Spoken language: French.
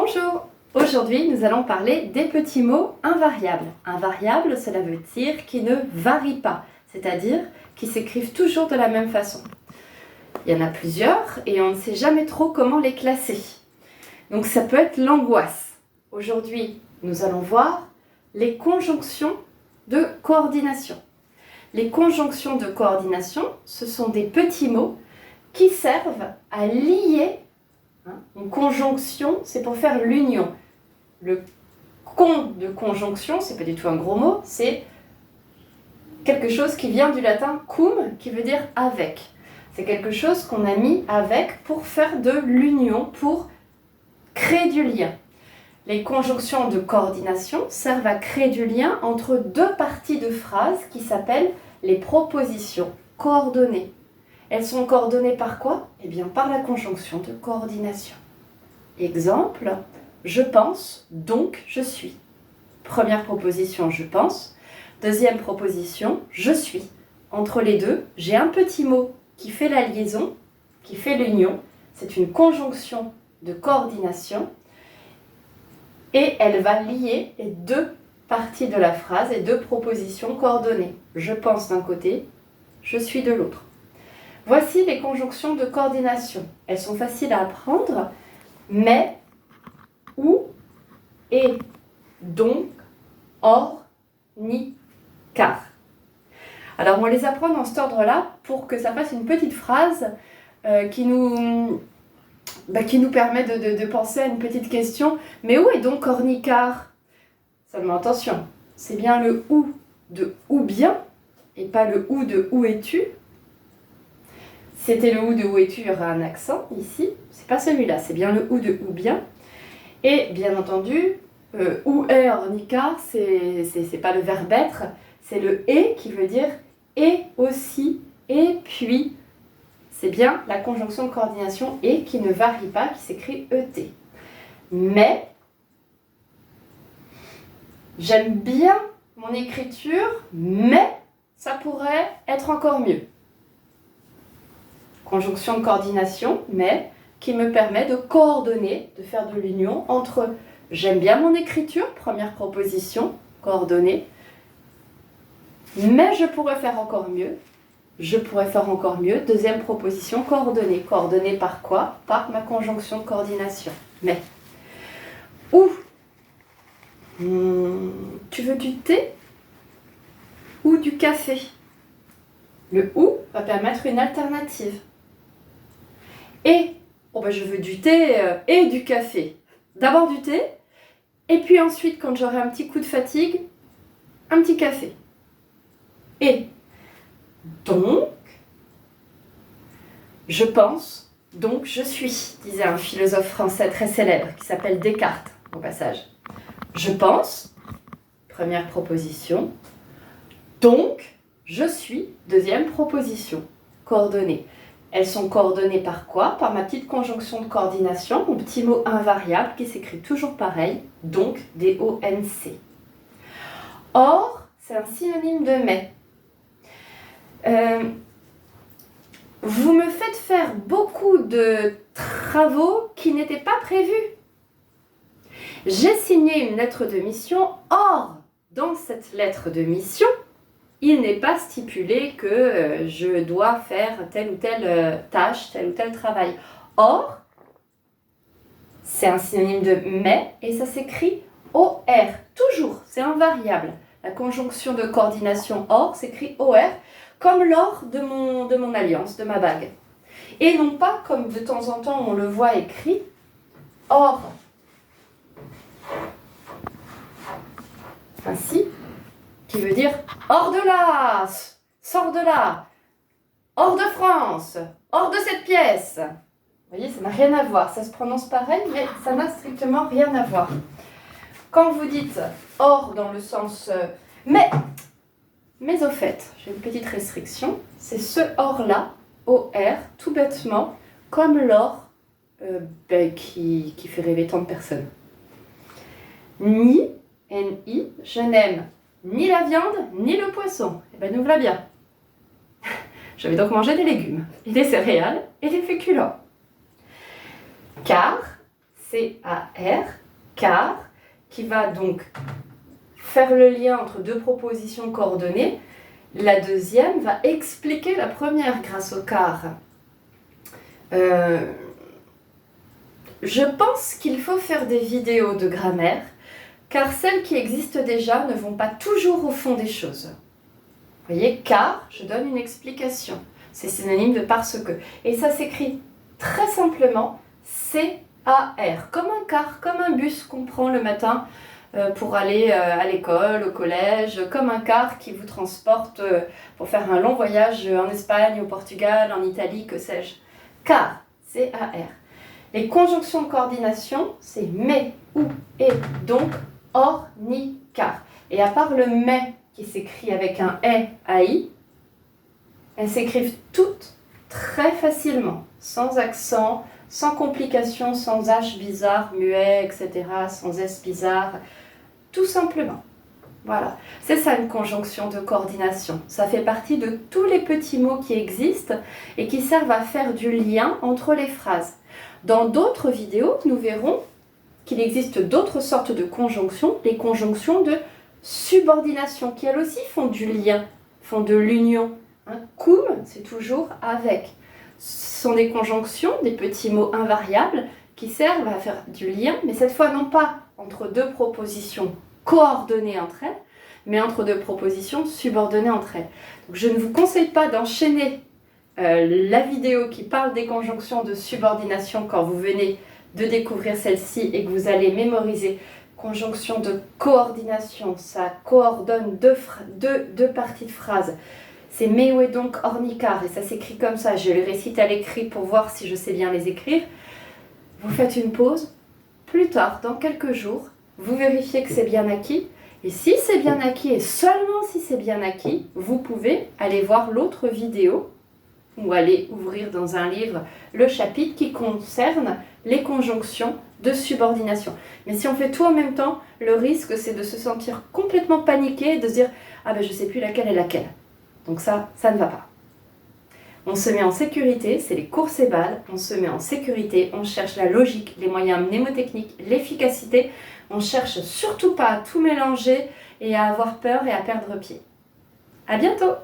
Bonjour! Aujourd'hui, nous allons parler des petits mots invariables. Invariable, cela veut dire qui ne varient pas, c'est-à-dire qui s'écrivent toujours de la même façon. Il y en a plusieurs et on ne sait jamais trop comment les classer. Donc ça peut être l'angoisse. Aujourd'hui, nous allons voir les conjonctions de coordination. Les conjonctions de coordination, ce sont des petits mots qui servent à lier. Une conjonction, c'est pour faire l'union. Le con de conjonction, c'est pas du tout un gros mot, c'est quelque chose qui vient du latin cum, qui veut dire avec. C'est quelque chose qu'on a mis avec pour faire de l'union, pour créer du lien. Les conjonctions de coordination servent à créer du lien entre deux parties de phrases qui s'appellent les propositions coordonnées. Elles sont coordonnées par quoi? Eh bien, par la conjonction de coordination. Exemple, je pense, donc je suis. Première proposition, je pense. Deuxième proposition, je suis. Entre les deux, j'ai un petit mot qui fait la liaison, qui fait l'union. C'est une conjonction de coordination. Et elle va lier les deux parties de la phrase et deux propositions coordonnées. Je pense d'un côté, je suis de l'autre. Voici les conjonctions de coordination. Elles sont faciles à apprendre, mais, ou, et, donc, or, ni, car. Alors on les apprend dans cet ordre-là pour que ça fasse une petite phrase qui nous permet de penser à une petite question. Mais où est donc or, ni, car? Seulement attention, c'est bien le ou de ou bien et pas le ou de où es-tu. C'était le ou de où es-tu, il y aura un accent ici. C'est pas celui-là, c'est bien le ou de ou bien. Et bien entendu, ou est, or, ni, car, c'est pas le verbe être, c'est le et qui veut dire et aussi, et puis. C'est bien la conjonction de coordination et qui ne varie pas, qui s'écrit ET. Mais, j'aime bien mon écriture, mais ça pourrait être encore mieux. Conjonction de coordination, mais qui me permet de coordonner, de faire de l'union entre j'aime bien mon écriture, première proposition, coordonnée, mais je pourrais faire encore mieux. Je pourrais faire encore mieux. Deuxième proposition, coordonnée. Coordonnée par quoi? Par ma conjonction de coordination. Mais, ou, tu veux du thé ou du café? Le ou va permettre une alternative. Et, je veux du thé et du café. D'abord du thé, et puis ensuite, quand j'aurai un petit coup de fatigue, un petit café. Et, donc, je pense, donc je suis, disait un philosophe français très célèbre qui s'appelle Descartes, au passage. Je pense, première proposition, donc je suis, deuxième proposition, coordonnée. Elles sont coordonnées par quoi? Par ma petite conjonction de coordination, mon petit mot invariable qui s'écrit toujours pareil, donc, D-O-N-C. Or, c'est un synonyme de mais. Vous me faites faire beaucoup de travaux qui n'étaient pas prévus. J'ai signé une lettre de mission, or, dans cette lettre de mission, il n'est pas stipulé que je dois faire telle ou telle tâche, tel ou tel travail. Or, c'est un synonyme de mais et ça s'écrit OR, toujours, c'est invariable. La conjonction de coordination or s'écrit OR, comme l'or de mon alliance, de ma bague. Et non pas comme de temps en temps on le voit écrit, or. Ainsi, qui veut dire hors de là, sors de là, hors de France, hors de cette pièce. Vous voyez, ça n'a rien à voir. Ça se prononce pareil, mais ça n'a strictement rien à voir. Quand vous dites hors dans le sens mais au fait, j'ai une petite restriction, c'est ce or-là, OR, tout bêtement, comme l'or qui fait rêver tant de personnes. Ni, N-I, je n'aime ni la viande, ni le poisson. Eh bien, nous voilà bien. Je vais donc manger des légumes, et des céréales, et des féculents. Car, C-A-R, car, qui va donc faire le lien entre deux propositions coordonnées. La deuxième va expliquer la première grâce au car. Je pense qu'il faut faire des vidéos de grammaire, car celles qui existent déjà ne vont pas toujours au fond des choses. Vous voyez, car, je donne une explication. C'est synonyme de parce que. Et ça s'écrit très simplement C-A-R, comme un car, comme un bus qu'on prend le matin pour aller à l'école, au collège, comme un car qui vous transporte pour faire un long voyage en Espagne, au Portugal, en Italie, que sais-je. Car, C-A-R. Les conjonctions de coordination, c'est mais, ou, et, donc, or, ni, car. Et à part le mais qui s'écrit avec un e, a-i, elles s'écrivent toutes très facilement, sans accent, sans complications, sans h bizarre, muet, etc., sans s bizarre, tout simplement. Voilà, c'est ça une conjonction de coordination. Ça fait partie de tous les petits mots qui existent et qui servent à faire du lien entre les phrases. Dans d'autres vidéos, nous verrons qu'il existe d'autres sortes de conjonctions, les conjonctions de subordination, qui elles aussi font du lien, font de l'union. Cum, c'est toujours avec. Ce sont des conjonctions, des petits mots invariables qui servent à faire du lien, mais cette fois non pas entre deux propositions coordonnées entre elles, mais entre deux propositions subordonnées entre elles. Donc, je ne vous conseille pas d'enchaîner la vidéo qui parle des conjonctions de subordination quand vous venez de découvrir celle-ci et que vous allez mémoriser conjonction de coordination, ça coordonne deux parties de phrase. C'est mais ou et donc or ni car, et ça s'écrit comme ça. Je les récite à l'écrit pour voir si je sais bien les écrire. Vous faites une pause, plus tard, dans quelques jours, vous vérifiez que c'est bien acquis. Et si c'est bien acquis, et seulement si c'est bien acquis, vous pouvez aller voir l'autre vidéo ou aller ouvrir dans un livre le chapitre qui concerne les conjonctions de subordination. Mais si on fait tout en même temps, le risque c'est de se sentir complètement paniqué et de se dire « Ah ben je ne sais plus laquelle est laquelle ». Donc ça ne va pas. On se met en sécurité, c'est les courses et balles, on se met en sécurité, on cherche la logique, les moyens mnémotechniques, l'efficacité, on cherche surtout pas à tout mélanger et à avoir peur et à perdre pied. À bientôt!